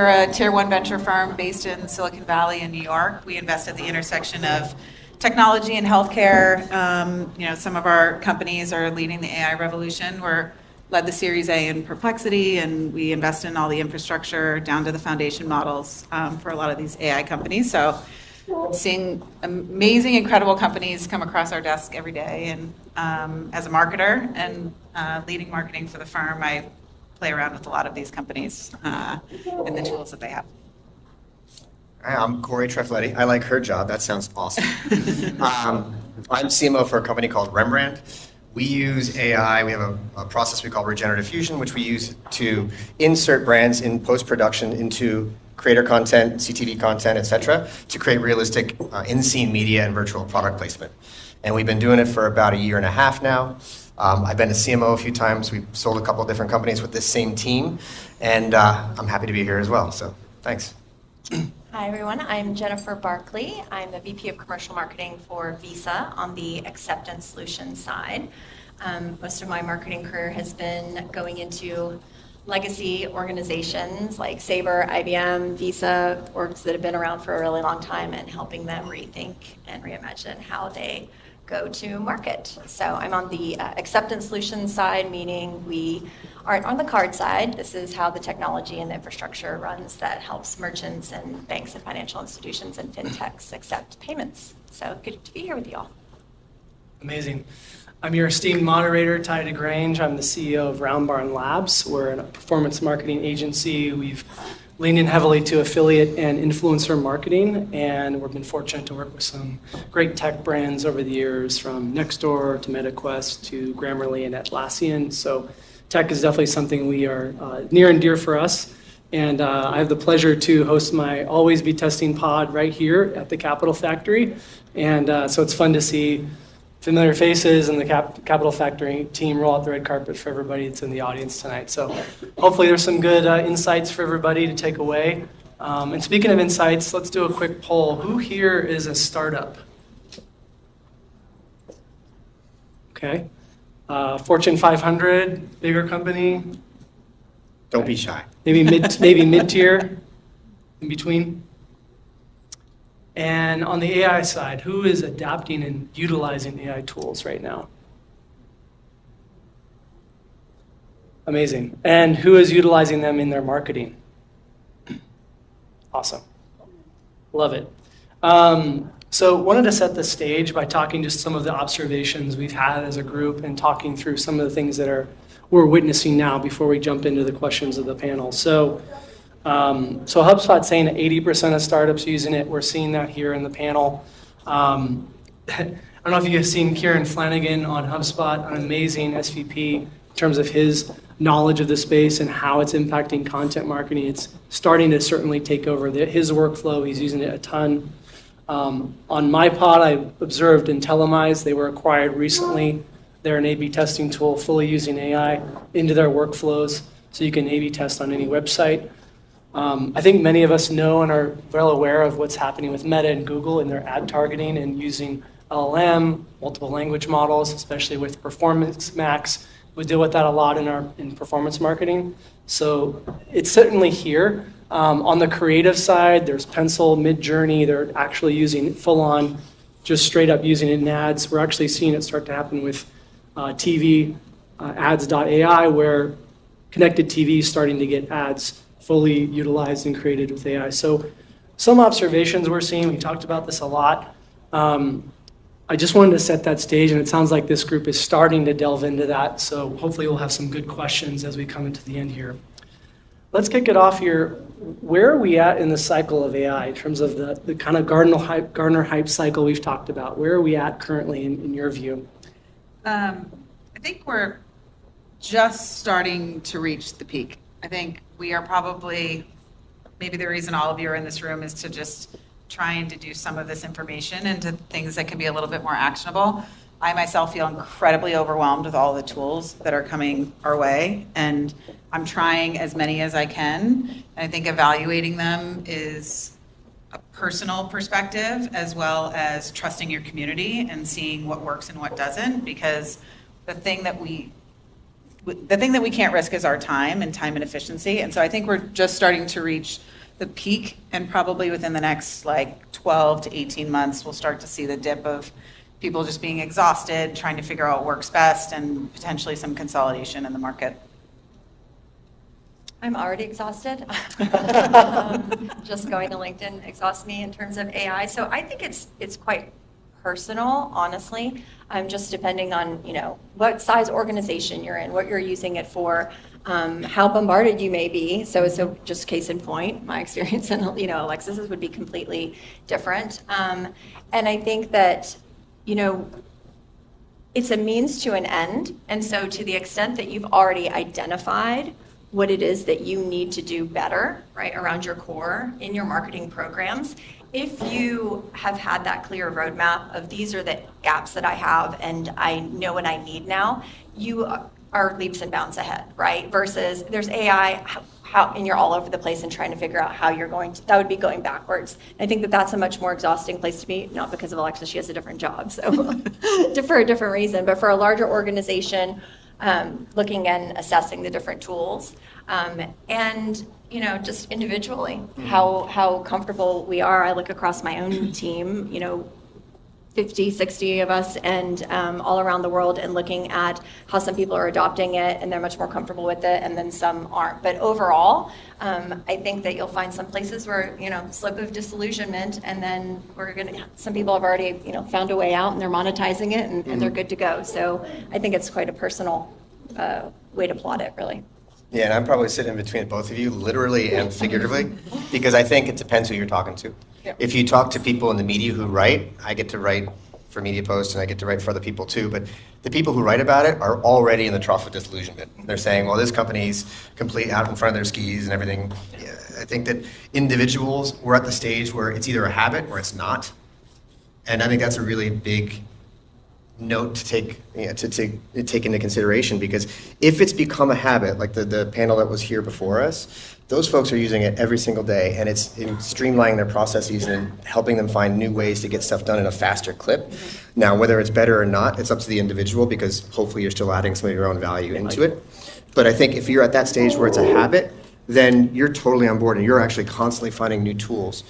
We're a tier one venture firm based in Silicon Valley in New York. We invest at the intersection of technology and healthcare. Some of our companies are leading the AI revolution. We're led the Series A in Perplexity, and we invest in all the infrastructure down to the foundation models for a lot of these AI companies. So seeing amazing, incredible companies come across our desk every day. And as a marketer and leading marketing for the firm, I play around with a lot of these companies and the tools that they have. Hi, I'm Cory Treffiletti. I like her job. That sounds awesome. I'm CMO for a company called Rembrandt. We use AI. We have a process we call regenerative fusion, which we use to insert brands in post-production into creator content, CTV content, et cetera, to create realistic in-scene media and virtual product placement. And we've been doing it for about a year and a half now. I've been a CMO a few times. We've sold a couple of different companies with this same team, and I'm happy to be here as well. So thanks. Hi, everyone. I'm Jennifer Barkley. I'm the VP of Commercial Marketing for Visa on the acceptance solutions side. Most of my marketing career has been going into legacy organizations like Sabre, IBM, Visa, orgs that have been around for a really long time, and helping them rethink and reimagine how they go to market. So I'm on the acceptance solutions side, meaning we aren't on the card side. This is how the technology and the infrastructure runs that helps merchants and banks and financial institutions and fintechs accept payments. So good to be here with you all. Amazing. I'm your esteemed moderator, Tye DeGrange. I'm the CEO of Roundbarnlabs. We're a performance marketing agency. We've leaned in heavily to affiliate and influencer marketing, and we've been fortunate to work with some great tech brands over the years, from Nextdoor to MetaQuest to Grammarly and Atlassian. So tech is definitely something we are near and dear for us. And I have the pleasure to host my Always Be Testing pod right here at the Capital Factory. And so it's fun to see familiar faces and the Capital Factory team roll out the red carpet for everybody that's in the audience tonight. So hopefully there's some good insights for everybody to take away. And speaking of insights, let's do a quick poll. Who here is a startup? Okay. Fortune 500, bigger company? Don't be shy. Maybe mid-tier, in between? And on the AI side, who is adapting and utilizing AI tools right now? Amazing. And who is utilizing them in their marketing? Awesome. Love it. So wanted to set the stage by talking just some of the observations we've had as a group and talking through some of the things that we're witnessing now before we jump into the questions of the panel. So HubSpot's saying that 80% of startups using it. We're seeing that here in the panel. I don't know if you've seen Kieran Flanagan on HubSpot, an amazing SVP in terms of his knowledge of the space and how it's impacting content marketing. It's starting to certainly take over his workflow. He's using it a ton. On my pod, I observed Intellimise. They were acquired recently. They're an A/B testing tool, fully using AI into their workflows, so you can A/B test on any website. I think many of us know and are well aware of what's happening with Meta and Google in their ad targeting and using LLM, multiple language models, especially with Performance Max. We deal with that a lot in performance marketing. So it's certainly here. On the creative side, there's Pencil, Midjourney. They're actually using it full on, just straight up using it in ads. We're actually seeing it start to happen with TV, ads.ai, where connected TV is starting to get ads fully utilized and created with AI. So some observations we're seeing, we talked about this a lot. I just wanted to set that stage, and it sounds like this group is starting to delve into that. So hopefully we'll have some good questions as we come into the end here. Let's kick it off here. Where are we at in the cycle of AI in terms of the kind of Gartner hype cycle we've talked about? Where are we at currently in your view? I think we're just starting to reach the peak. I think we are probably, maybe the reason all of you are in this room is to just trying to do some of this information into things that can be a little bit more actionable. I myself feel incredibly overwhelmed with all the tools that are coming our way, and I'm trying as many as I can. And I think evaluating them is a personal perspective as well as trusting your community and seeing what works and what doesn't, because the thing that we can't risk is our time and efficiency. And so I think we're just starting to reach the peak, and probably within the next like 12 to 18 months, we'll start to see the dip of people just being exhausted, trying to figure out what works best, and potentially some consolidation in the market. I'm already exhausted. Just going to LinkedIn exhausts me in terms of AI. So I think it's quite personal, honestly. Just depending on, what size organization you're in, what you're using it for, how bombarded you may be. So just case in point, my experience and, Alexis's would be completely different. And I think that, it's a means to an end. And so to the extent that you've already identified what it is that you need to do better, right, around your core in your marketing programs, if you have had that clear roadmap of these are the gaps that I have and I know what I need now, you are leaps and bounds ahead, right? Versus there's AI, and you're all over the place and trying to figure out how you're going to, that would be going backwards. I think that that's a much more exhausting place to be, not because of Alexis, she has a different job, so for a different reason, but for a larger organization, looking and assessing the different tools, and just individually how comfortable we are. I look across my own team, 50, 60 of us, and all around the world, and looking at how some people are adopting it and they're much more comfortable with it, and then some aren't. But overall, I think that you'll find some places where, slope of disillusionment, and then some people have already, found a way out and they're monetizing it, and they're good to go. So I think it's quite a personal way to plot it, really. Yeah, and I'm probably sitting between both of you, literally and figuratively, because I think it depends who you're talking to. Yep. If you talk to people in the media who write, I get to write for Media Post and I get to write for other people too, but the people who write about it are already in the trough of disillusionment. They're saying, well, this company's complete out in front of their skis and everything. Yeah, I think that individuals, we're at the stage where it's either a habit or it's not. And I think that's a really big note to take into consideration, because if it's become a habit, like the panel that was here before us, those folks are using it every single day, and it's in streamlining their processes and helping them find new ways to get stuff done in a faster clip. Now, whether it's better or not, it's up to the individual, because hopefully you're still adding some of your own value into it. But I think if you're at that stage where it's a habit, then you're totally on board and you're actually constantly finding new tools.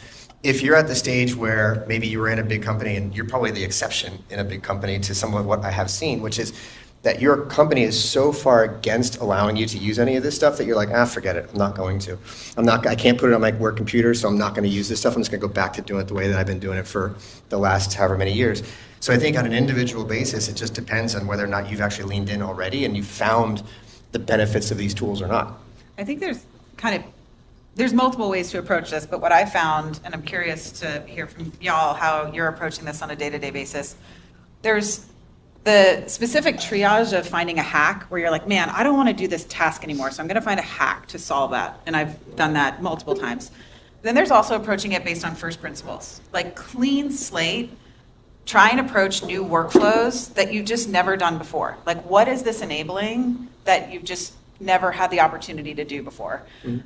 If you're at the stage where maybe you were in a big company, and you're probably the exception in a big company to some of what I have seen, which is that your company is so far against allowing you to use any of this stuff that you're like, forget it, I'm not going to. I can't put it on my work computer, so I'm not going to use this stuff. I'm just going to go back to doing it the way that I've been doing it for the last however many years. So I think on an individual basis, it just depends on whether or not you've actually leaned in already and you've found the benefits of these tools or not. I think there's multiple ways to approach this, but what I found, and I'm curious to hear from y'all how you're approaching this on a day-to-day basis, there's the specific triage of finding a hack where you're like, man, I don't want to do this task anymore, so I'm going to find a hack to solve that. And I've done that multiple times. Then there's also approaching it based on first principles, like clean slate, try and approach new workflows that you've just never done before. Like, what is this enabling that you've just never had the opportunity to do before?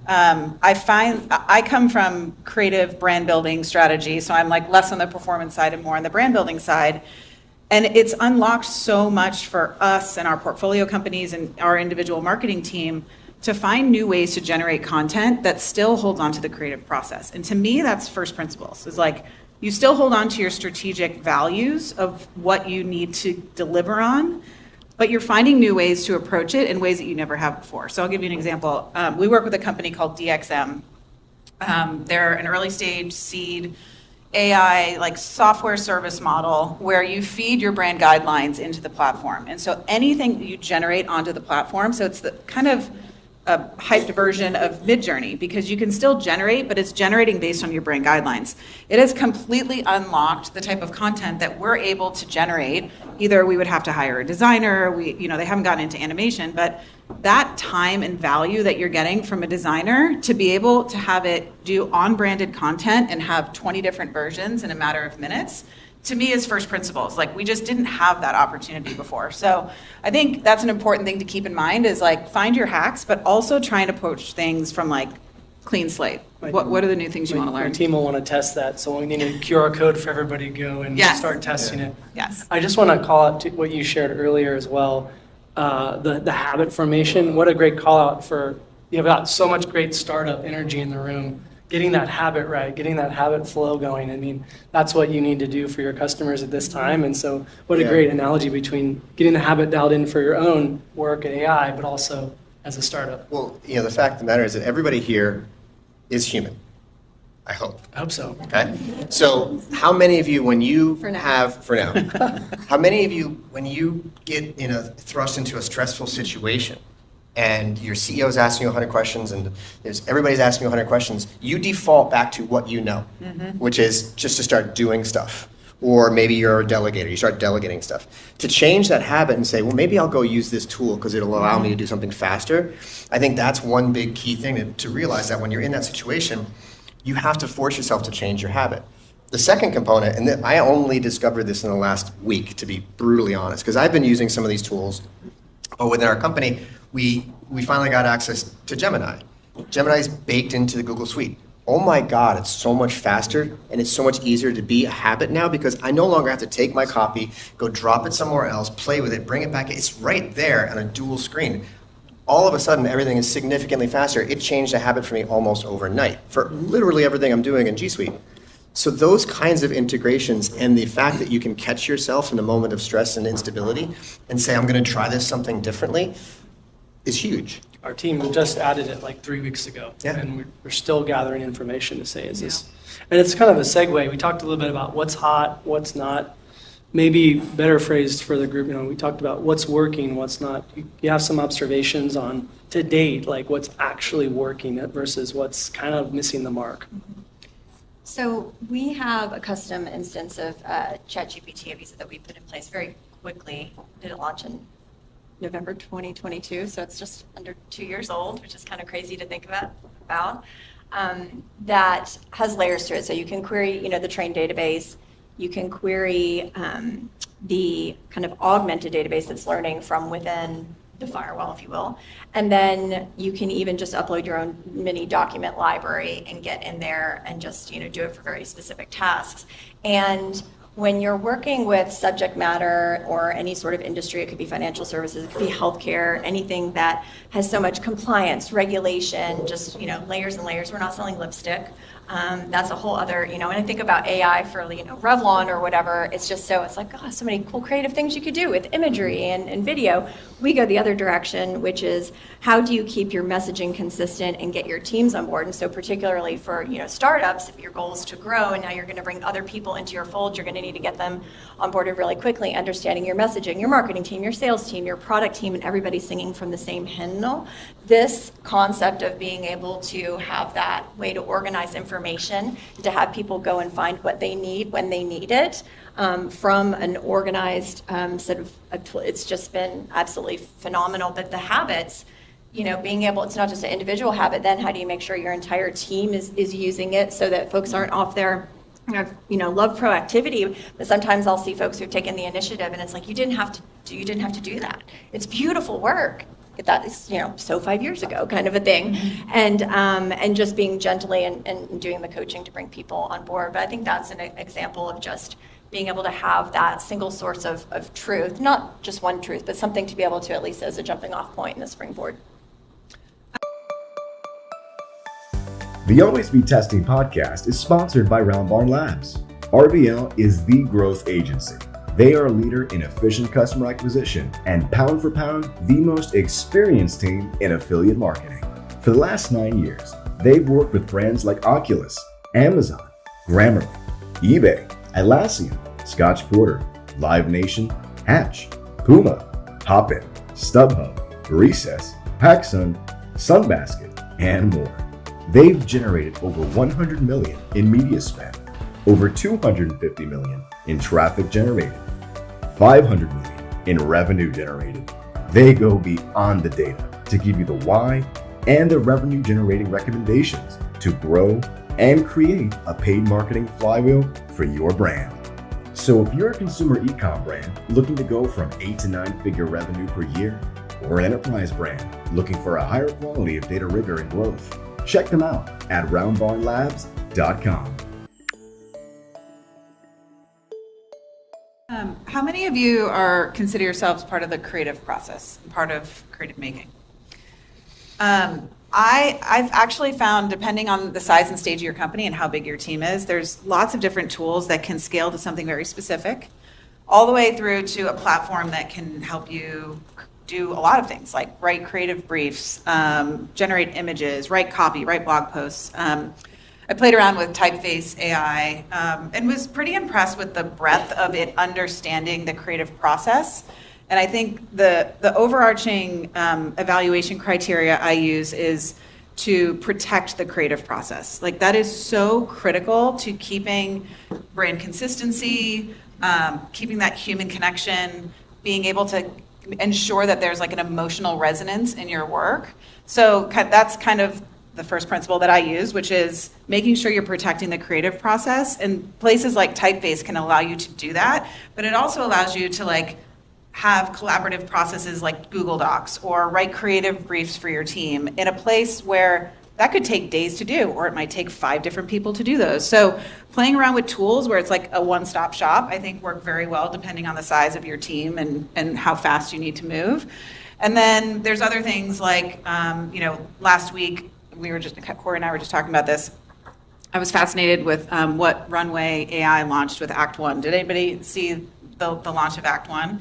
I come from creative brand building strategy, so I'm like less on the performance side and more on the brand building side. And it's unlocked so much for us and our portfolio companies and our individual marketing team to find new ways to generate content that still holds on to the creative process. And to me, that's first principles. It's like, you still hold on to your strategic values of what you need to deliver on, but you're finding new ways to approach it in ways that you never have before. So I'll give you an example. We work with a company called DXM. They're an early stage seed AI like software service model where you feed your brand guidelines into the platform. And so anything you generate onto the platform, so it's the kind of a hyped version of Midjourney, because you can still generate, but it's generating based on your brand guidelines. It has completely unlocked the type of content that we're able to generate. Either we would have to hire a designer, they haven't gotten into animation, but that time and value that you're getting from a designer to be able to have it do on-branded content and have 20 different versions in a matter of minutes, to me is first principles. Like, we just didn't have that opportunity before. So I think that's an important thing to keep in mind, is like, find your hacks, but also try and approach things from like clean slate. What are the new things you want to learn? My team will want to test that, so we need a QR code for everybody to go and start testing it. Yes. I just want to call out to what you shared earlier as well, the habit formation. What a great call out for, you've got so much great startup energy in the room. getting that habit right, getting that habit flow going. I mean, that's what you need to do for your customers at this time. And so what a Yeah. great analogy between getting the habit dialed in for your own work at AI, but also as a startup. Well, the fact of the matter is that everybody here is human. I hope. I hope so. Okay? So how many of you, when you For now. how many of you, when you get thrust into a stressful situation and your CEO is asking you 100 questions and everybody's asking you 100 questions, you default back to what you know, which is just to start doing stuff. Or maybe you're a delegator, you start delegating stuff. To change that habit and say, well, maybe I'll go use this tool because it'll allow me to do something faster, I think that's one big key thing to realize, that when you're in that situation, you have to force yourself to change your habit. The second component, and I only discovered this in the last week, to be brutally honest, because I've been using some of these tools, but within our company, we finally got access to Gemini. Gemini's baked into the Google Suite. Oh my God, it's so much faster and it's so much easier to be a habit now, because I no longer have to take my copy, go drop it somewhere else, play with it, bring it back. It's right there on a dual screen. All of a sudden, everything is significantly faster. It changed a habit for me almost overnight for literally everything I'm doing in G Suite. So those kinds of integrations and the fact that you can catch yourself in a moment of stress and instability and say, I'm going to try this something differently, is huge. Our team just added it like 3 weeks ago. Yeah. And we're still gathering information to say, is this, and it's kind of a segue. We talked a little bit about what's hot, what's not. Maybe better phrased for the group, we talked about what's working, what's not. You have some observations on to date, like what's actually working versus what's kind of missing the mark. So we have a custom instance of ChatGPT at Visa that we put in place very quickly. Did it launch in November 2022? So it's just under 2 years old, which is kind of crazy to think about. That has layers to it. So you can query, the trained database. You can query the kind of augmented database that's learning from within the firewall, if you will. And then you can even just upload your own mini document library and get in there and just do it for very specific tasks. And when you're working with subject matter or any sort of industry, it could be financial services, it could be healthcare, anything that has so much compliance, regulation, just layers and layers. We're not selling lipstick. That's a whole other, and I think about AI for, Revlon or whatever. It's like, oh, so many cool creative things you could do with imagery and video. We go the other direction, which is how do you keep your messaging consistent and get your teams on board? And so particularly for, startups, if your goal is to grow and now you're going to bring other people into your fold, you're going to need to get them onboarded really quickly, understanding your messaging, your marketing team, your sales team, your product team, and everybody singing from the same hymnal. This concept of being able to have that way to organize information, to have people go and find what they need when they need it, from an organized set of, it's just been absolutely phenomenal. But the habits, being able, it's not just an individual habit, then how do you make sure your entire team is using it so that folks aren't off there? Love proactivity, but sometimes I'll see folks who've taken the initiative and it's like, you didn't have to do that. It's beautiful work. That is, so 5 years ago kind of a thing. And just being gently and doing the coaching to bring people on board. But I think that's an example of just being able to have that single source of truth, not just one truth, but something to be able to at least as a jumping off point in the springboard. The Always Be Testing podcast is sponsored by Roundbarnlabs. RBL is the growth agency. They are a leader in efficient customer acquisition and pound for pound, the most experienced team in affiliate marketing. For the last 9 years, they've worked with brands like Oculus, Amazon, Grammarly, eBay, Atlassian, Scotch Porter, Live Nation, Hatch, Puma, Hopin, StubHub, Recess, PacSun, Sunbasket, and more. They've generated over 100 million in media spend, over 250 million in traffic generated, 500 million in revenue generated. They go beyond the data to give you the why and the revenue generating recommendations to grow and create a paid marketing flywheel for your brand. So if you're a consumer e-com brand looking to go from 8 to 9 figure revenue per year, or an enterprise brand looking for a higher quality of data rigor and growth, check them out at roundbarnlabs.com. How many of you consider yourselves part of the creative process, part of creative making? I've actually found, depending on the size and stage of your company and how big your team is, there's lots of different tools that can scale to something very specific, all the way through to a platform that can help you do a lot of things, like write creative briefs, generate images, write copy, write blog posts. I played around with Typeface AI and was pretty impressed with the breadth of it understanding the creative process. And I think the overarching evaluation criteria I use is to protect the creative process. Like that is so critical to keeping brand consistency, keeping that human connection, being able to ensure that there's like an emotional resonance in your work. So that's kind of the first principle that I use, which is making sure you're protecting the creative process. And places like Typeface can allow you to do that, but it also allows you to like have collaborative processes like Google Docs or write creative briefs for your team in a place where that could take days to do, or it might take 5 different people to do those. So playing around with tools where it's like a one-stop shop, I think work very well depending on the size of your team and how fast you need to move. And then there's other things like, last week, Cory and I were just talking about this. I was fascinated with what Runway AI launched with Act One. Did anybody see the launch of Act One?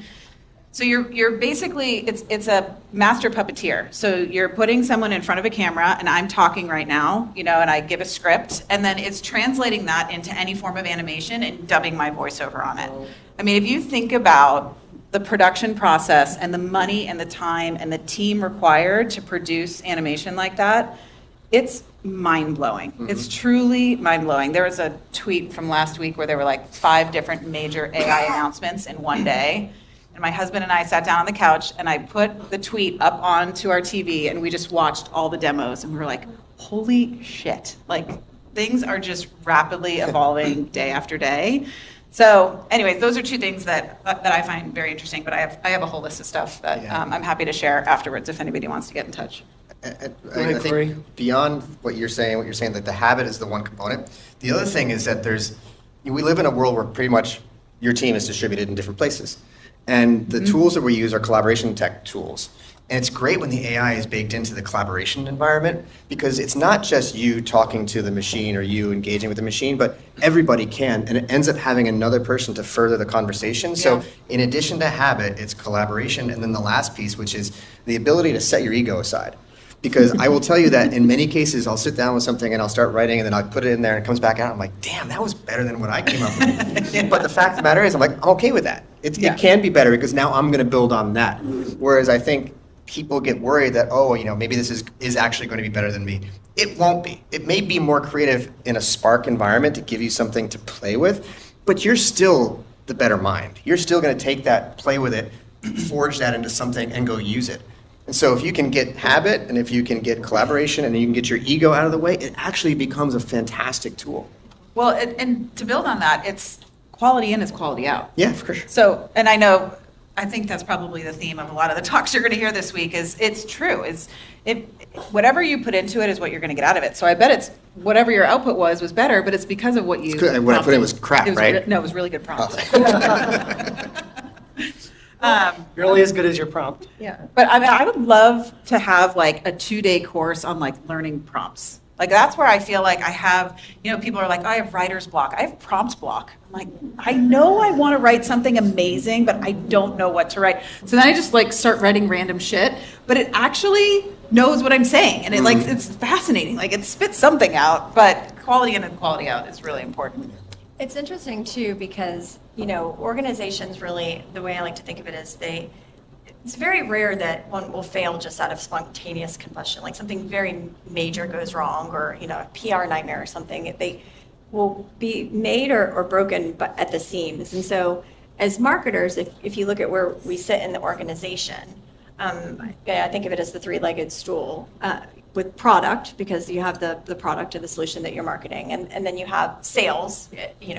So you're basically, it's a master puppeteer. So you're putting someone in front of a camera, and I'm talking right now, and I give a script, and then it's translating that into any form of animation and dubbing my voiceover on it. I mean, if you think about the production process and the money and the time and the team required to produce animation like that, it's mind-blowing. Mm-hmm. It's truly mind-blowing. There was a tweet from last week where there were like 5 different major AI announcements in one day. And my husband and I sat down on the couch and I put the tweet up onto our TV and we just watched all the demos and we were like, holy shit. Like things are just rapidly evolving day after day. So anyways, those are 2 things that I find very interesting, but I have a whole list of stuff that I'm happy to share afterwards if anybody wants to get in touch. I think beyond what you're saying, that the habit is the one component. The other thing is that we live in a world where pretty much your team is distributed in different places. And the tools that we use are collaboration tech tools. And it's great when the AI is baked into the collaboration environment because it's not just you talking to the machine or you engaging with the machine, but everybody can. And it ends up having another person to further the conversation. So in addition to habit, it's collaboration. And then the last piece, which is the ability to set your ego aside. Because I will tell you that in many cases, I'll sit down with something and I'll start writing and then I'll put it in there and it comes back out. I'm like, damn, that was better than what I came up with. But the fact of the matter is, I'm like, I'm okay with that. It can be better because now I'm going to build on that. Whereas I think people get worried that, maybe this is actually going to be better than me. It won't be. It may be more creative in a Spark environment to give you something to play with, but you're still the better mind. You're still going to take that, play with it, forge that into something and go use it. And so if you can get habit and if you can get collaboration and you can get your ego out of the way, it actually becomes a fantastic tool. Well, and to build on that, it's quality in is quality out. Yeah, for sure. So, and I think that's probably the theme of a lot of the talks you're going to hear this week is it's true. Whatever you put into it is what you're going to get out of it. So I bet it's whatever your output was better, but it's because of what you prompted. What I put in was crap, right? It was really good prompt. You're only as good as your prompt. Yeah, but I would love to have like a 2-day course on like learning prompts. Like that's where I feel like I have, people are like, I have writer's block. I have prompt block. I'm like, I know I want to write something amazing, but I don't know what to write. So then I just like start writing random shit, but it actually knows what I'm saying. And it's fascinating. Like it spits something out, but quality in and quality out is really important. It's interesting too because, organizations really, the way I like to think of it is it's very rare that one will fail just out of spontaneous combustion, like something very major goes wrong or, a PR nightmare or something. They will be made or broken but at the seams. And so as marketers, if you look at where we sit in the organization, I think of it as the 3-legged stool. With product, because you have the product or the solution that you're marketing, and then you have sales,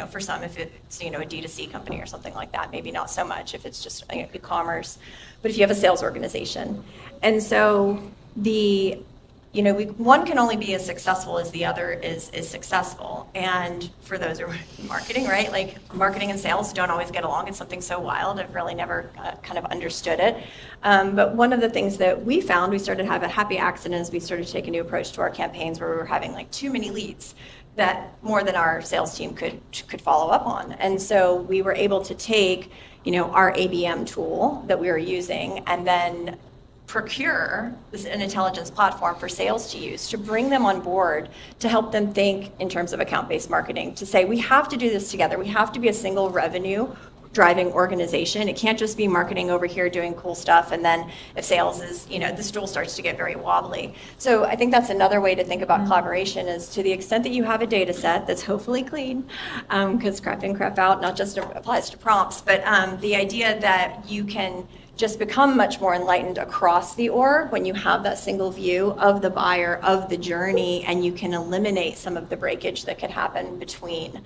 for some, if it's, a D2C company or something like that, maybe not so much if it's just e-commerce, but if you have a sales organization. And so the one can only be as successful as the other is successful. And for those who are in marketing, right? Like marketing and sales don't always get along. It's something so wild. I've really never kind of understood it. But one of the things that we found, we started to have a happy accident is we started to take a new approach to our campaigns where we were having like too many leads that more than our sales team could follow up on. And so we were able to take, our ABM tool that we were using and then procure an intelligence platform for sales to use, to bring them on board, to help them think in terms of account-based marketing, to say, we have to do this together. We have to be a single revenue driving organization. It can't just be marketing over here doing cool stuff, and then if sales is, the stool starts to get very wobbly. So I think that's another way to think about collaboration is to the extent that you have a data set that's hopefully clean, because crap in, crap out not just applies to prompts, but the idea that you can just become much more enlightened across the org when you have that single view of the buyer, of the journey, and you can eliminate some of the breakage that could happen between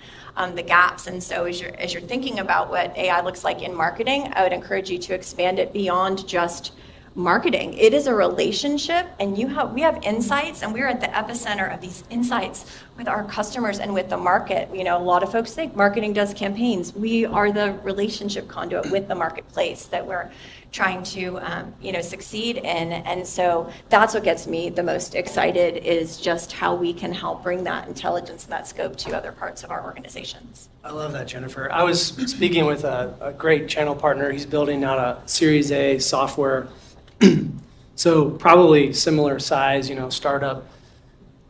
the gaps. And so as you're thinking about what AI looks like in marketing, I would encourage you to expand it beyond just marketing. It is a relationship, and we have insights, and we're at the epicenter of these insights with our customers and with the market. A lot of folks think marketing does campaigns. We are the relationship conduit with the marketplace that we're trying to succeed in. And so that's what gets me the most excited is just how we can help bring that intelligence and that scope to other parts of our organizations. I love that, Jennifer. I was speaking with a great channel partner. He's building out a Series A software, so probably similar size, startup.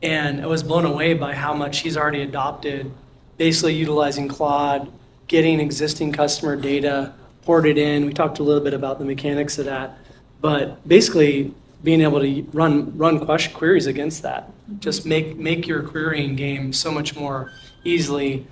And I was blown away by how much he's already adopted, basically utilizing Claude, getting existing customer data, poured it in. We talked a little bit about the mechanics of that, but basically being able to run queries against that, just make your querying game so much more easily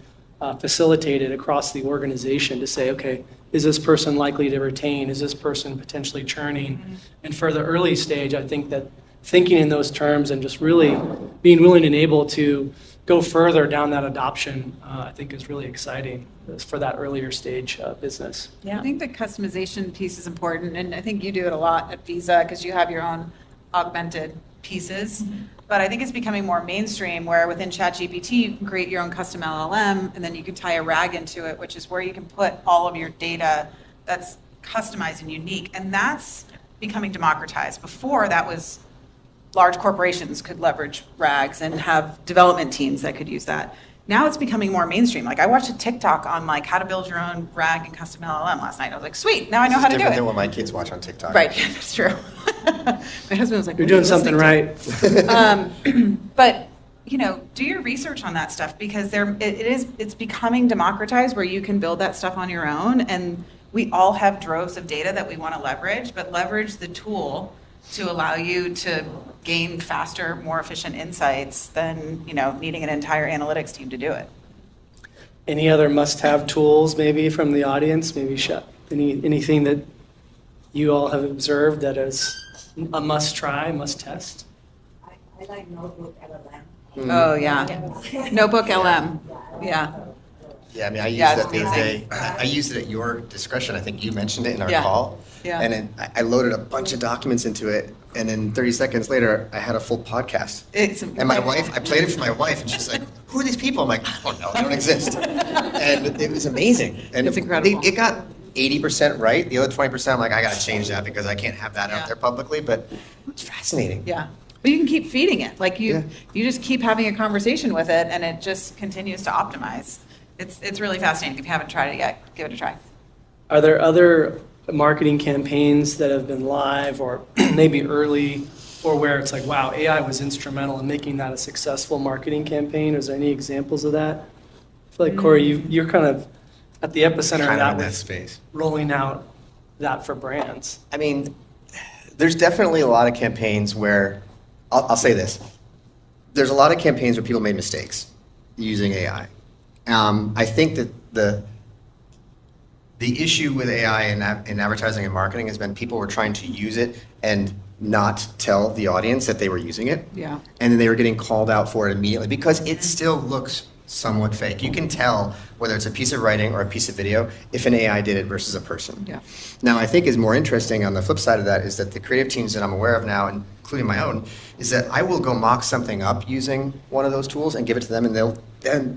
facilitated across the organization to say, okay, is this person likely to retain? Is this person potentially churning? Mm-hmm. And for the early stage, I think that thinking in those terms and just really being willing and able to go further down that adoption, I think is really exciting for that earlier stage business. Yeah. I think the customization piece is important, and I think you do it a lot at Visa because you have your own augmented pieces. Mm-hmm. But I think it's becoming more mainstream where within ChatGPT you can create your own custom LLM, and then you can tie a RAG into it, which is where you can put all of your data that's customized and unique. And that's becoming democratized. Before, that was large corporations could leverage RAGs and have development teams that could use that. Now it's becoming more mainstream. Like I watched a TikTok on like how to build your own RAG and custom LLM last night. I was like, sweet, now I know how to do it. Different than what my kids watch on TikTok. Right, yeah, that's true. My husband was like, you're doing something right. But do your research on that stuff because it's becoming democratized where you can build that stuff on your own, and we all have droves of data that we want to leverage, but leverage the tool to allow you to gain faster, more efficient insights than needing an entire analytics team to do it. Any other must-have tools maybe from the audience? Maybe anything that you all have observed that is a must-try, must-test? I like Notebook LLM. Oh, yeah. Notebook LM. Yeah. Yeah, I mean, I used Yeah, it's that the other day. amazing. I used it at your discretion. I think you mentioned it in our Yeah. call. Yeah. And then I loaded a bunch of documents into it, and then 30 seconds later, I had a full podcast. And my wife, I played it for my wife, and she's like, "Who are these people?" I'm like, "I don't know. They don't exist." And it was amazing. And It's incredible. It got 80% right. The other 20%, I'm like, I got to change that because I can't have that Yeah. out there publicly. But it's fascinating. Yeah. But you can keep feeding it. Like Yeah. you just keep having a conversation with it, and it just continues to optimize. It's really fascinating. If you haven't tried it yet, give it a try. Are there other marketing campaigns that have been live or maybe early, or where it's like, wow, AI was instrumental in making that a successful marketing campaign? Is there any examples of that? I feel like, Cory, you're kind of at the epicenter of Kind that of in that with space. rolling out that for brands. I mean, there's definitely a lot of campaigns where, I'll say this. There's a lot of campaigns where people made mistakes using AI. I think that the issue with AI in advertising and marketing has been people were trying to use it and not tell the audience that they were using it. Yeah. And then they were getting called out for it immediately because it still looks somewhat fake. You can tell whether it's a piece of writing or a piece of video if an AI did it versus a person. Yeah. Now, I think is more interesting on the flip side of that is that the creative teams that I'm aware of now, including my own, is that I will go mock something up using one of those tools and give it to them, and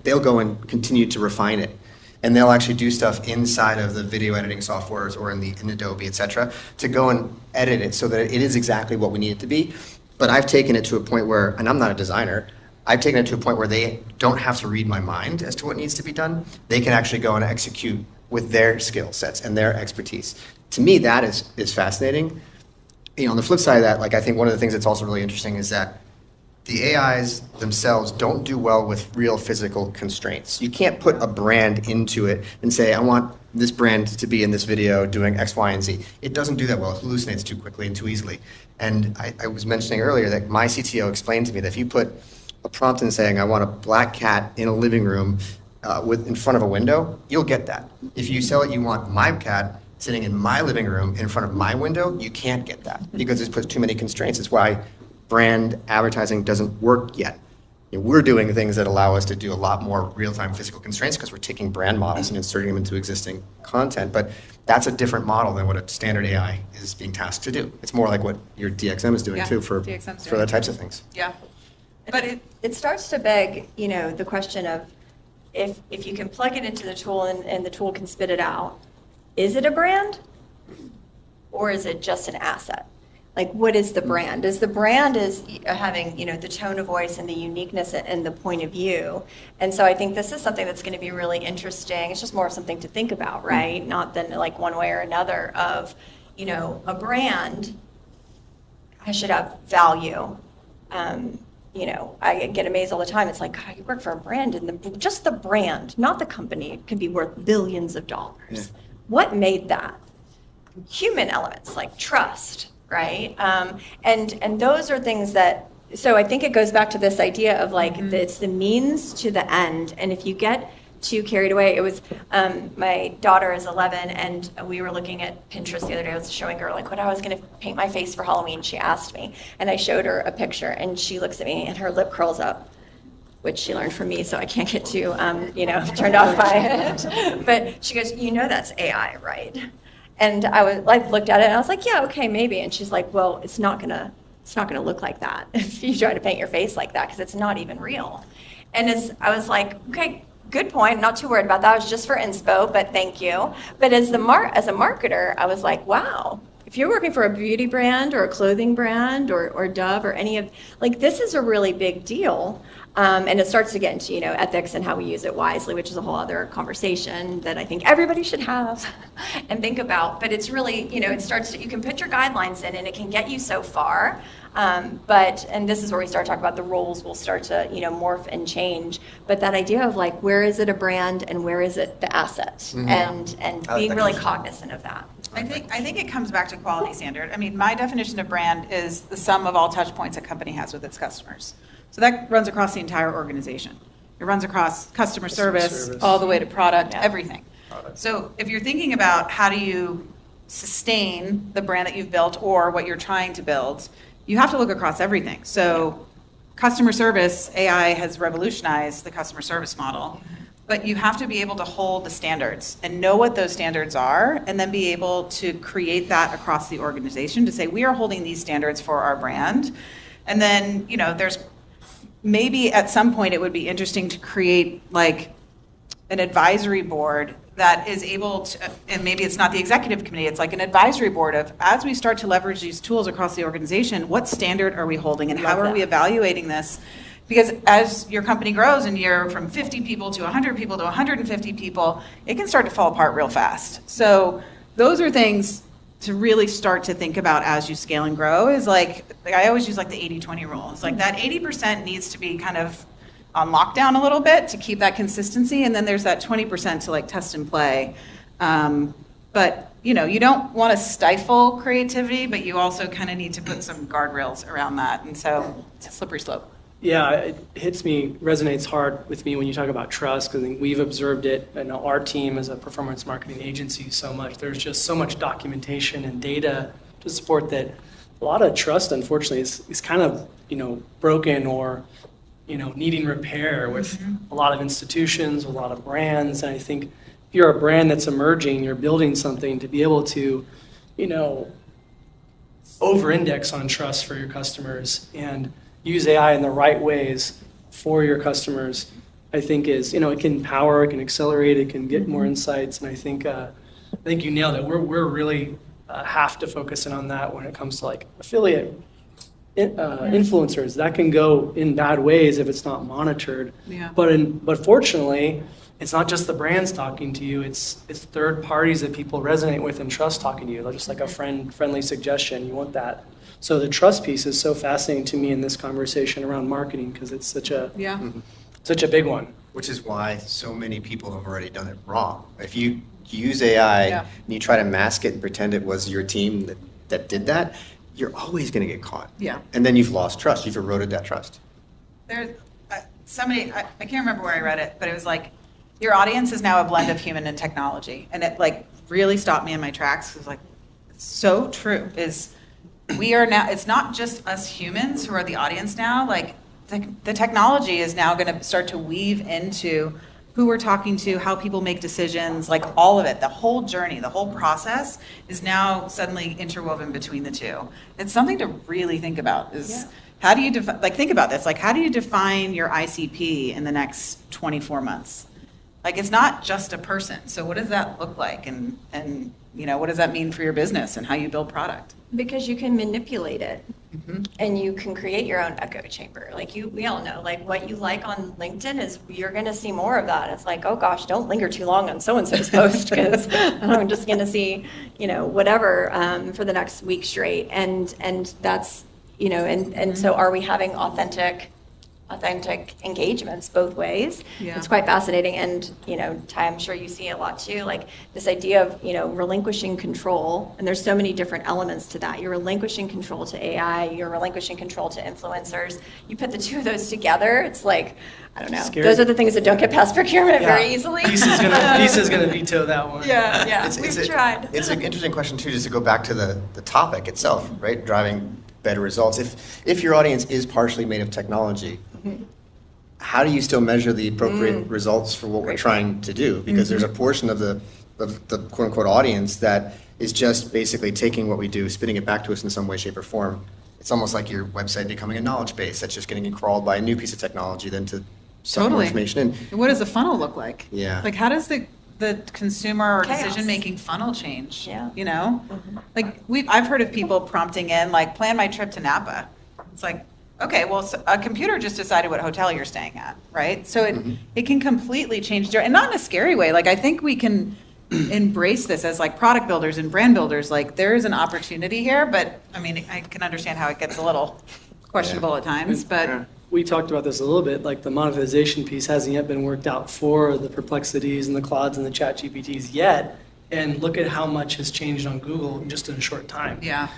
they'll go and continue to refine it. And they'll actually do stuff inside of the video editing softwares or in Adobe, et cetera, to go and edit it so that it is exactly what we need it to be. But I've taken it to a point where, and I'm not a designer, I've taken it to a point where they don't have to read my mind as to what needs to be done. They can actually go and execute with their skill sets and their expertise. To me, that is fascinating. You know, on the flip side of that, like I think one of the things that's also really interesting is that the AIs themselves don't do well with real physical constraints. You can't put a brand into it and say, I want this brand to be in this video doing X, Y, and Z. It doesn't do that well. It hallucinates too quickly and too easily. And I was mentioning earlier that my CTO explained to me that if you put a prompt in saying, I want a black cat in a living room in front of a window, you'll get that. If you tell it you want my cat sitting in my living room in front of my window, you can't get that because it puts too many constraints. It's why brand advertising doesn't work yet. You know, we're doing things that allow us to do a lot more real-time physical constraints because we're taking brand models and inserting them into existing content. But that's a different model than what a standard AI is being tasked to do. It's more like what your DXM is doing Yeah, too for DXM's the doing types of things. Yeah. But It starts to beg, the question of if you can plug it into the tool and the tool can spit it out, is it a brand or is it just an asset? Like, what is the brand? Is the brand having, the tone of voice and the uniqueness and the point of view? And so I think this is something that's going to be really interesting. It's just more of something to think about, right? Not than like one way or another of, a brand, I should have value. I get amazed all the time. It's like, God, you work for a brand, and just the brand, not the company, can be worth billions of dollars. Yeah. What made that? Human elements like trust, right? And those are things that. So I think it goes back to this idea of like it's the means to the end, and if you get too carried away. It was my daughter is 11, and we were looking at Pinterest the other day. I was showing her like what I was going to paint my face for Halloween. She asked me, and I showed her a picture, and she looks at me, and her lip curls up, which she learned from me, so I can't get too turned off by it. But she goes, that's AI, right? And I was like, looked at it, and I was like, yeah, okay, maybe. And she's like, well, it's not gonna look like that if you try to paint your face like that, because it's not even real. And I was like, okay, good point. Not too worried about that. It was just for inspo, but thank you. But as a marketer, I was like, wow, if you're working for a beauty brand or a clothing brand or Dove or any of, like, this is a really big deal. And it starts to get into, ethics and how we use it wisely, which is a whole other conversation that I think everybody should have and think about. But it's really, it starts to, you can put your guidelines in and it can get you so far. And this is where we start talking about the roles will start to, morph and change. But that idea of like, where is it a brand and where is it the asset? Mm-hmm. And being really cognizant of that. I think it comes back to quality standard. I mean, my definition of brand is the sum of all touch points a company has with its customers. So that runs across the entire organization. It runs across customer service, all the way to product, everything. So if you're thinking about how do you sustain the brand that you've built or what you're trying to build, you have to look across everything. So customer service, AI has revolutionized the customer service model, but you have to be able to hold the standards and know what those standards are, and then be able to create that across the organization to say, we are holding these standards for our brand. And then, there's maybe at some point it would be interesting to create like an advisory board that is able to, and maybe it's not the executive committee, it's like an advisory board of, as we start to leverage these tools across the organization, what standard are we holding and how are we evaluating this? Because as your company grows and you're from 50 people to 100 people to 150 people, it can start to fall apart real fast. So those are things to really start to think about as you scale and grow, is like I always use like the 80-20 rule. It's like that 80% needs to be kind of on lockdown a little bit to keep that consistency, and then there's that 20% to like test and play. But you don't want to stifle creativity, but you also kind of need to put some guardrails around that, and so it's a slippery slope. Yeah, it resonates hard with me when you talk about trust, because I think we've observed it. I know our team as a performance marketing agency so much. There's just so much documentation and data to support that. A lot of trust, unfortunately, is kind of broken or needing repair with a lot of institutions, a lot of brands. And I think if you're a brand that's emerging, you're building something to be able to, over-index on trust for your customers and use AI in the right ways for your customers, I think is, it can empower, it can accelerate, it can get more insights. And I think you nailed it. We're really have to focus in on that when it comes to like affiliate influencers. That can go in bad ways if it's not monitored. Yeah. But fortunately, it's not just the brands talking to you. It's third parties that people resonate with and trust talking to you. Just like a friendly suggestion. You want that. So the trust piece is so fascinating to me in this conversation around marketing because it's such a big one. Which is why so many people have already done it wrong. If you use AI and you try to mask it and pretend it was your team that did that, you're always going to get caught. Yeah. And then you've lost trust. You've eroded that trust. There's somebody, I can't remember where I read it, but it was like, your audience is now a blend of human and technology. And it like really stopped me in my tracks. It was like, it's so true. We are now, it's not just us humans who are the audience now. Like the technology is now going to start to weave into who we're talking to, how people make decisions, like all of it, the whole journey, the whole process is now suddenly interwoven between the two. It's something to really think about how do you think about this, like how do you define your ICP in the next 24 months? Like it's not just a person. So what does that look like? And what does that mean for your business and how you build product? Because you can manipulate it and you can create your own echo chamber. Like we all know, like what you like on LinkedIn is you're going to see more of that. It's like, oh gosh, don't linger too long on so-and-so's post because I'm just going to see, whatever for the next week straight. And that's, and so are we having authentic engagements both ways? Yeah. It's quite fascinating. And, Tye, I'm sure you see a lot too, like this idea of, relinquishing control. And there's so many different elements to that. You're relinquishing control to AI, you're relinquishing control to influencers. You put the two of those together, it's like, I don't know. Scary. Those are the things that don't get past procurement very easily. Lisa's gonna veto that one. Yeah, we've tried. It's an interesting question too, just to go back to the topic itself, right? Driving better results. If your audience is partially made of technology, how do you still measure the appropriate results for what we're trying to do? Because there's a portion of the quote unquote audience that is just basically taking what we do, spitting it back to us in some way, shape, or form. It's almost like your website becoming a knowledge base that's just getting crawled by a new piece of technology then to suck more information in. And what does the funnel look like? Yeah. Like how does the consumer or Chaos. decision-making funnel change? Yeah. Like I've heard of people prompting in like, plan my trip to Napa. It's like, okay, well, so a computer just decided what hotel you're staying at, right? So it can completely change, and not in a scary way. Like I think we can embrace this as like product builders and brand builders. Like there is an opportunity here, but I mean, I can understand how it gets a little questionable at times, but. We talked about this a little bit, like the monetization piece hasn't yet been worked out for the Perplexities and the Claudes and the Chat GPTs yet. And look at how much has changed on Google just in a short time. Yeah.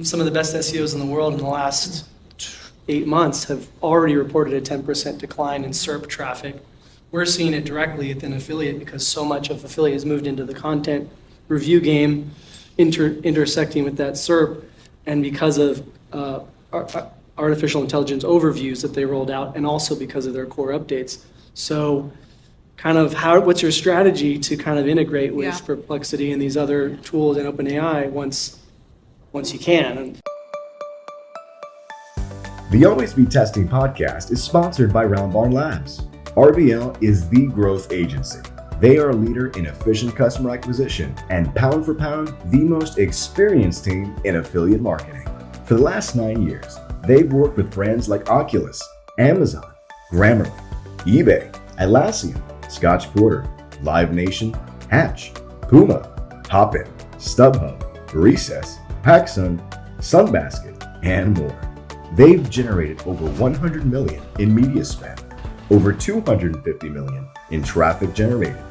Some of the best SEOs in the world in the last 8 months have already reported a 10% decline in SERP traffic. We're seeing it directly at an affiliate because so much of affiliate has moved into the content review game, intersecting with that SERP, and because of artificial intelligence overviews that they rolled out, and also because of their core updates. So kind of what's your strategy to kind of integrate with Perplexity and these other tools in OpenAI once you can? The Always Be Testing podcast is sponsored by Roundbarnlabs. RBL is the growth agency. They are a leader in efficient customer acquisition and pound for pound, the most experienced team in affiliate marketing. For the last 9 years, they've worked with brands like Oculus, Amazon, Grammarly, eBay, Atlassian, Scotch Porter, Live Nation, Hatch, Puma, Hopin, StubHub, Recess, PacSun, Sunbasket, and more. They've generated over $100 million in media spend, over $250 million in traffic generated,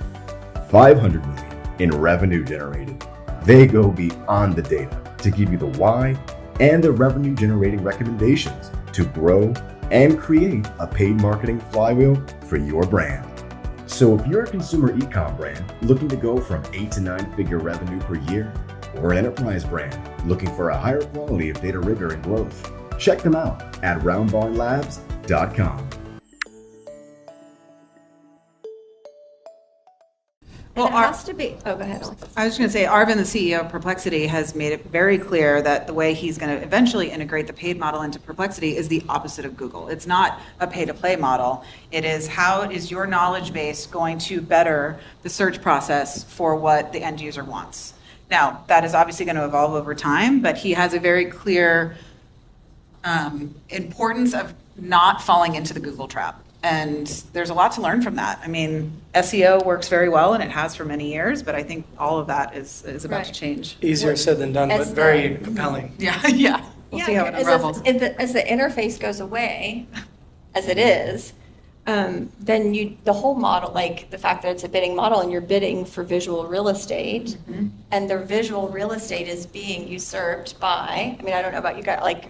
$500 million in revenue generated. They go beyond the data to give you the why and the revenue generating recommendations to grow and create a paid marketing flywheel for your brand. So if you're a consumer e-com brand looking to go from 8 to 9 figure revenue per year, or an enterprise brand looking for a higher quality of data rigor and growth, check them out at roundbarnlabs.com. And it Well, has to be, oh, go ahead, Alexis. I was just going to say, Arvin, the CEO of Perplexity, has made it very clear that the way he's going to eventually integrate the paid model into Perplexity is the opposite of Google. It's not a pay-to-play model. It is how is your knowledge base going to better the search process for what the end user wants. Now, that is obviously going to evolve over time, but he has a very clear importance of not falling into the Google trap. And there's a lot to learn from that. I mean, SEO works very well, and it has for many years, but I think all of that is about to Right. change. Easier said than done, but As very the- compelling. Yeah, yeah. We'll see how it as- unravels. as the interface goes away, as it is, then the whole model, like the fact that it's a bidding model and you're bidding for visual real estate, and the visual real estate is being usurped by, I mean, I don't know about you guys, like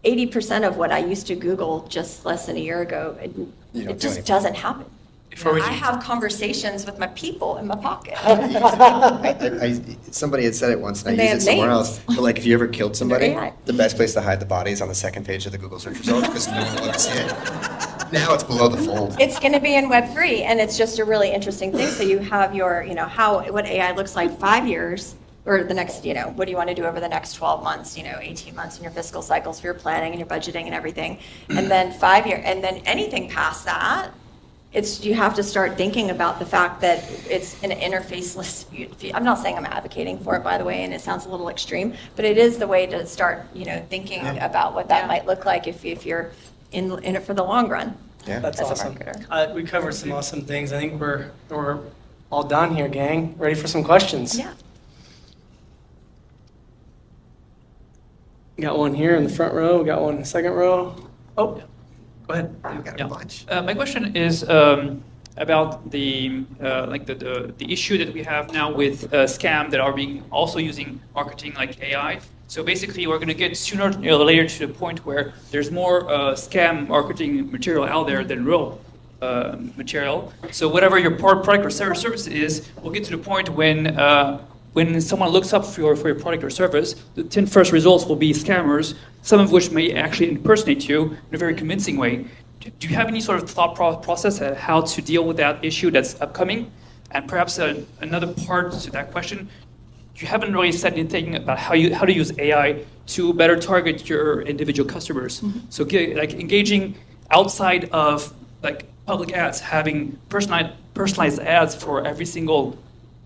80% of what I used to Google just less than a year ago, You don't it do just anything. doesn't happen. Before we- I have conversations with my people in my pocket. Somebody had said it once, and And I they used it have somewhere names. else. But like, if you ever killed somebody, AI. the best place to hide the body is on the second page of the Google search results because no one will ever see it. Now it's below the fold. It's going to be in Web3, and it's just a really interesting thing. So you have your, what AI looks like 5 years, or the next, what do you want to do over the next 12 months, 18 months in your fiscal cycles for your planning and your budgeting and everything. And then 5 year, and then anything past that, you have to start thinking about the fact that it's an interfaceless view. I'm not saying I'm advocating for it, by the way, and it sounds a little extreme, but it is the way to start, thinking about what that might look like if you're in it for the long run. Yeah. That's as a awesome. marketer. We covered some awesome things. I think we're all done here, gang. Ready for some questions? Yeah. Got one here in the front row. We got one in the second row. Oh, go ahead. We've got a bunch. My question is about the issue that we have now with scam that are being also using marketing like AI. So basically, we're going to get sooner or later to the point where there's more scam marketing material out there than real material. So whatever your product or service is, we'll get to the point when someone looks up for your product or service, the 10 first results will be scammers, some of which may actually impersonate you in a very convincing way. Do you have any sort of thought process at how to deal with that issue that's upcoming? And perhaps another part to that question, you haven't really said anything about how to use AI to better target your individual customers. Mm-hmm. So engaging outside of public ads, having personalized ads for every single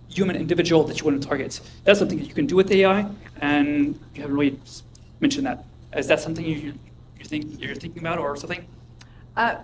human individual that you want to target. That's something that you can do with AI, and you haven't really mentioned that. Is that something you're thinking about or something?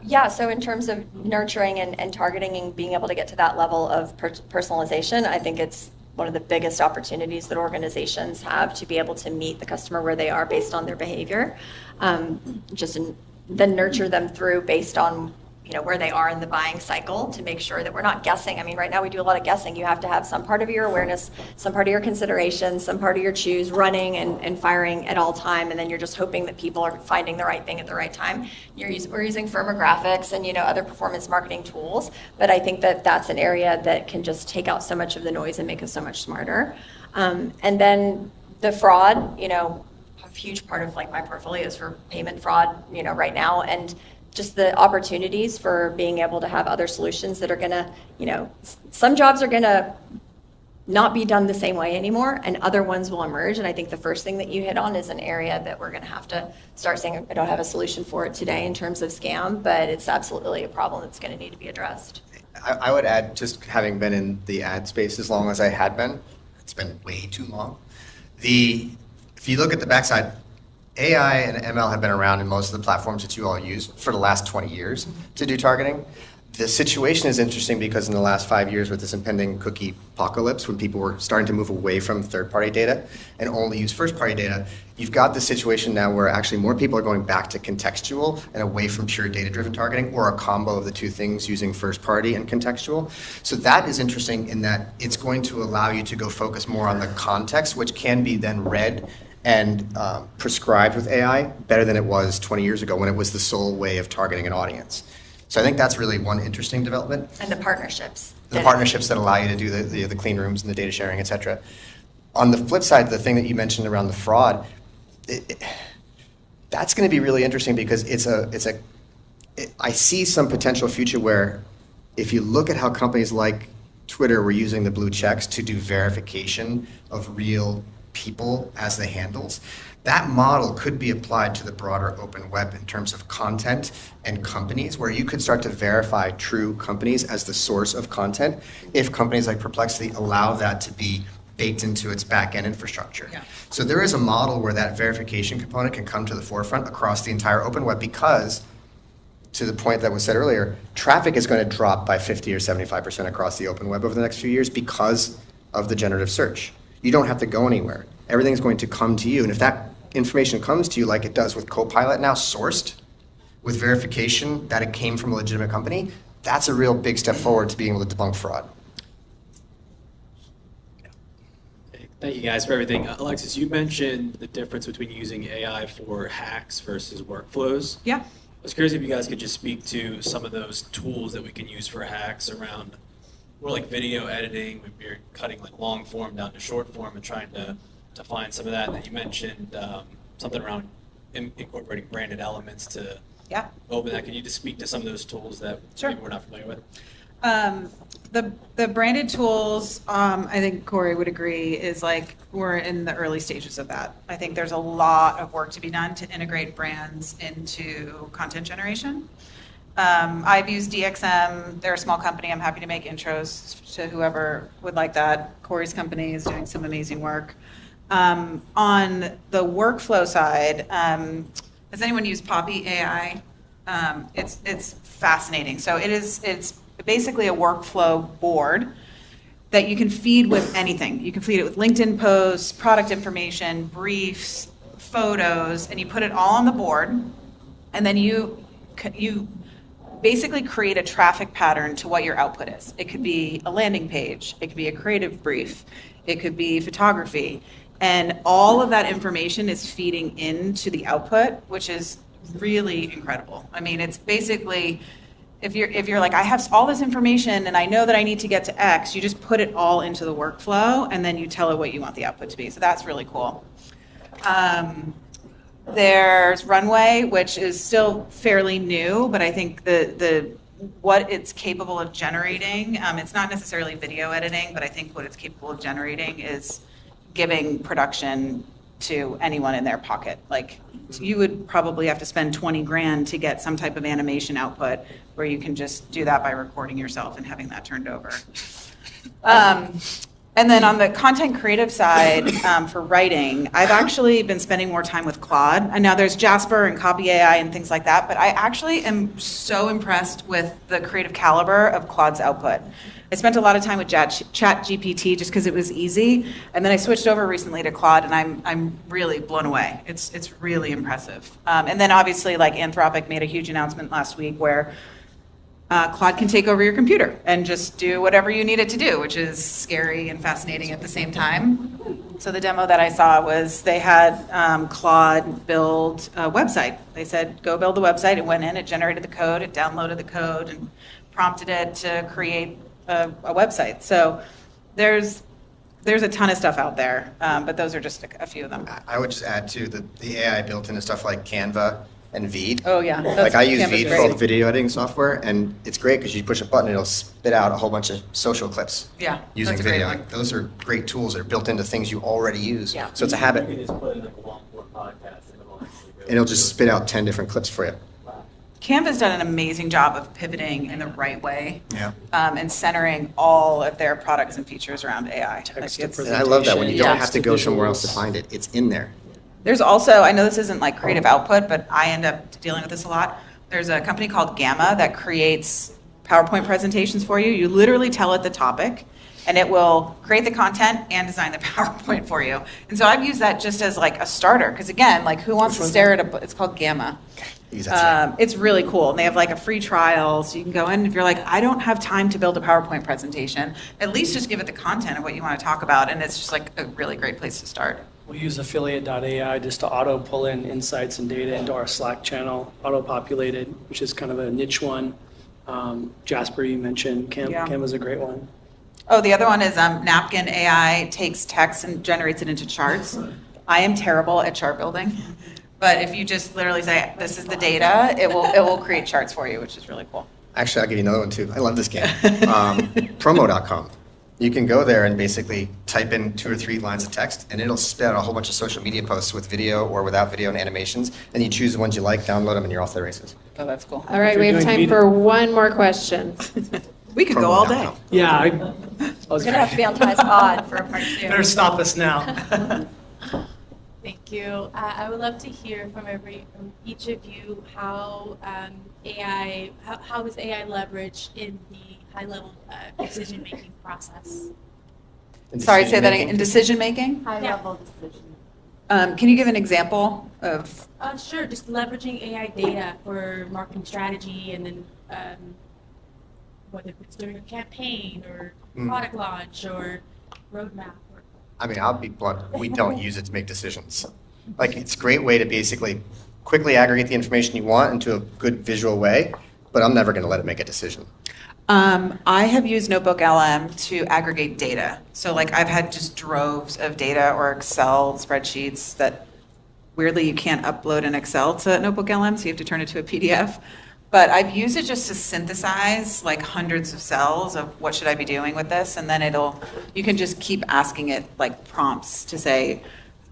Yeah, so in terms of nurturing and targeting and being able to get to that level of personalization, I think it's one of the biggest opportunities that organizations have to be able to meet the customer where they are based on their behavior. Then nurture them through based on where they are in the buying cycle to make sure that we're not guessing. I mean, right now we do a lot of guessing. You have to have some part of your awareness, some part of your consideration, some part of your choose running and firing at all time, and then you're just hoping that people are finding the right thing at the right time. We're using firmographics and other performance marketing tools, but I think that that's an area that can just take out so much of the noise and make us so much smarter. And then the fraud, a huge part of my portfolio is for payment fraud, right now, and just the opportunities for being able to have other solutions that are gonna, some jobs are gonna not be done the same way anymore, and other ones will emerge. And I think the first thing that you hit on is an area that we're gonna have to start saying, I don't have a solution for it today in terms of scam, but it's absolutely a problem that's gonna need to be addressed. I would add, just having been in the ad space as long as I had been, it's been way too long. If you look at the backside, AI and ML have been around in most of the platforms that you all use for the last 20 years to do targeting. The situation is interesting because in the last 5 years with this impending cookie apocalypse, when people were starting to move away from third-party data and only use first-party data, you've got this situation now where actually more people are going back to contextual and away from pure data-driven targeting, or a combo of the two things using first-party and contextual. So that is interesting in that it's going to allow you to go focus more on the context, which can be then read and prescribed with AI better than it was 20 years ago when it was the sole way of targeting an audience. So I think that's really one interesting development. And the partnerships. The partnerships that allow you to do the clean rooms and the data sharing, et cetera. On the flip side, the thing that you mentioned around the fraud, that's going to be really interesting because I see some potential future where if you look at how companies like Twitter were using the blue checks to do verification of real people as the handles. That model could be applied to the broader open web in terms of content and companies, where you could start to verify true companies as the source of content if companies like Perplexity allow that to be baked into its back-end infrastructure. Yeah. So there is a model where that verification component can come to the forefront across the entire open web because, to the point that was said earlier, traffic is going to drop by 50 or 75% across the open web over the next few years because of the generative search. You don't have to go anywhere. Everything's going to come to you. And if that information comes to you like it does with Copilot now, sourced with verification that it came from a legitimate company, that's a real big step forward to being able to debunk fraud. Thank you guys for everything. Alexis, you mentioned the difference between using AI for hacks versus workflows. Yeah. I was curious if you guys could just speak to some of those tools that we can use for hacks around more like video editing, when you're cutting like long form down to short form and trying to find some of that. And then you mentioned something around incorporating branded elements to Yeah. open that. Can you just speak to some of those tools that Sure. maybe we're not familiar with? The branded tools, I think Cory would agree, is like we're in the early stages of that. I think there's a lot of work to be done to integrate brands into content generation. I've used DXM. They're a small company. I'm happy to make intros to whoever would like that. Cory's company is doing some amazing work. On the workflow side, has anyone used Poppy AI? It's fascinating. So it's basically a workflow board that you can feed with anything. You can feed it with LinkedIn posts, product information, briefs, photos, and you put it all on the board, and then you basically create a traffic pattern to what your output is. It could be a landing page, it could be a creative brief, it could be photography, and all of that information is feeding into the output, which is really incredible. I mean, it's basically, if you're like, I have all this information and I know that I need to get to X, you just put it all into the workflow and then you tell it what you want the output to be. So that's really cool. There's Runway, which is still fairly new, but I think the what it's capable of generating, it's not necessarily video editing, but I think what it's capable of generating is giving production to anyone in their pocket. Like, you would probably have to spend 20 grand to get some type of animation output where you can just do that by recording yourself and having that turned over. And then on the content creative side, for writing, I've actually been spending more time with Claude. And now there's Jasper and Copy AI and things like that, but I actually am so impressed with the creative caliber of Claude's output. I spent a lot of time with ChatGPT just because it was easy, and then I switched over recently to Claude, and I'm really blown away. It's really impressive. And then obviously, like, Anthropic made a huge announcement last week where Claude can take over your computer and just do whatever you need it to do, which is scary and fascinating at the same time. So the demo that I saw was they had Claude build a website. They said, go build the website. It went in, it generated the code, it downloaded the code, and prompted it to create a website. So there's a ton of stuff out there, but those are just a few of them. I would just add too the AI built into stuff like Canva and Veed. Oh yeah, Like, I use Canva's Veed for all the video editing software, and it's great because you push a button, it'll spit out a whole bunch of social clips. Yeah, Using that's a great video. one. Like, those are great tools that are built into things you already use. Yeah. So it's a You habit, can just put in like a long form podcast and and it'll just spit out 10 different clips for you. Canva's done an amazing job of pivoting in the right way, Yeah. and centering all of their products and features around AI. Text Like, to it's- And I love that when you don't Yeah. have to go somewhere else to find it. It's in there. There's also, I know this isn't like creative output, but I end up dealing with this a lot. There's a company called Gamma that creates PowerPoint presentations for you. You literally tell it the topic, and it will create the content and design the PowerPoint for you. And so I've used that just as like a starter, because again, like, who wants to stare at a book? It's called Gamma. Use that. It's really cool. And they have like a free trial, so you can go in. If you're like, I don't have time to build a PowerPoint presentation, at least just give it the content of what you want to talk about. And it's just like a really great place to start. We use affiliate.ai just to auto pull in insights and data into our Slack channel, auto-populated, which is kind of a niche one. Jasper, you mentioned, Yeah. Canva's a great one. Oh, the other one is Napkin AI takes text and generates it into charts. I am terrible at chart building, but if you just literally say, this is the data, it will create charts for you, which is really cool. Actually, I'll give you another one too. I love this game. Promo.com. You can go there and basically type in 2 or 3 lines of text, and it'll spit out a whole bunch of social media posts with video or without video and animations, and you choose the ones you like, download them, and you're off to the races. Oh, that's cool. All right, If we you're have doing time media- for one more question. We could go all day. Yeah, I was We're gonna have to be on Ty's pod for a part 2. better stop us now. Thank you. I would love to hear from each of you how how is AI leveraged in the high-level decision-making process? Sorry, say that again. In decision-making? High-level decision. Can you give an example of, Sure, just leveraging AI data for marketing strategy and then whether it's during a campaign or product launch or roadmap. I mean, I'll be blunt, we don't use it to make decisions. Like, it's a great way to basically quickly aggregate the information you want into a good visual way, but I'm never going to let it make a decision. I have used Notebook LM to aggregate data. So like I've had just droves of data or Excel spreadsheets that weirdly you can't upload in Excel to Notebook LM, so you have to turn it to a PDF. But I've used it just to synthesize like hundreds of cells of what should I be doing with this, and then you can just keep asking it like prompts to say,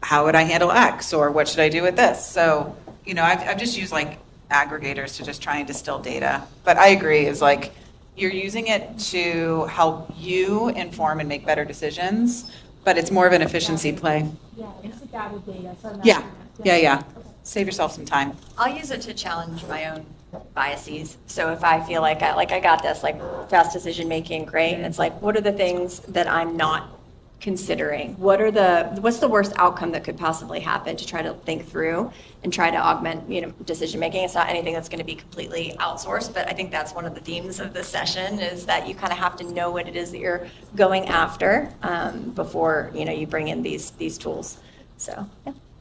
how would I handle X, or what should I do with this? So, I've just used like aggregators to just try and distill data. But I agree, is like, you're using it to help you inform and make better decisions, but it's more of an efficiency play. Yeah, it's the gather data. So Yeah. Save yourself some time. I'll use it to challenge my own biases. So if I feel like I got this, like fast decision making, great. And it's like, what are the things that I'm not considering? What's the worst outcome that could possibly happen, to try to think through and try to augment, decision making. It's not anything that's going to be completely outsourced, but I think that's one of the themes of this session, is that you kind of have to know what it is that you're going after before, you bring in these tools. So,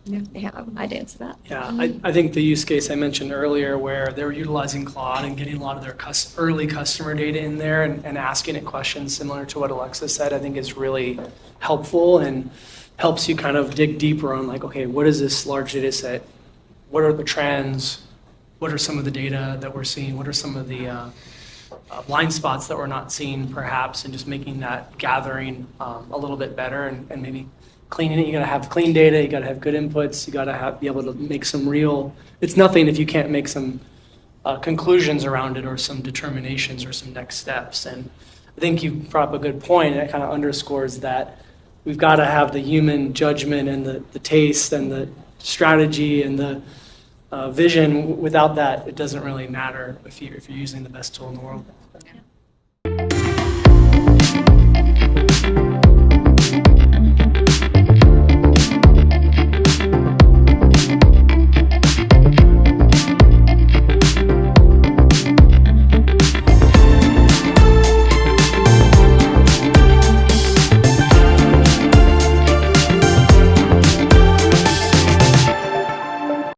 yeah, I'd answer that. Yeah, I think the use case I mentioned earlier, where they were utilizing Claude and getting a lot of their early customer data in there and asking it questions similar to what Alexis said, I think is really helpful and helps you kind of dig deeper on like, okay, what is this large data set? What are the trends? What are some of the data that we're seeing? What are some of the blind spots that we're not seeing perhaps, and just making that gathering a little bit better and maybe cleaning it. You got to have clean data. You got to have good inputs. You got to be able to make some real. It's nothing if you can't make some conclusions around it, or some determinations, or some next steps. And I think you brought up a good point. That kind of underscores that we've got to have the human judgment and the taste and the strategy and the vision. Without that, it doesn't really matter if you're using the best tool in the world. Yeah.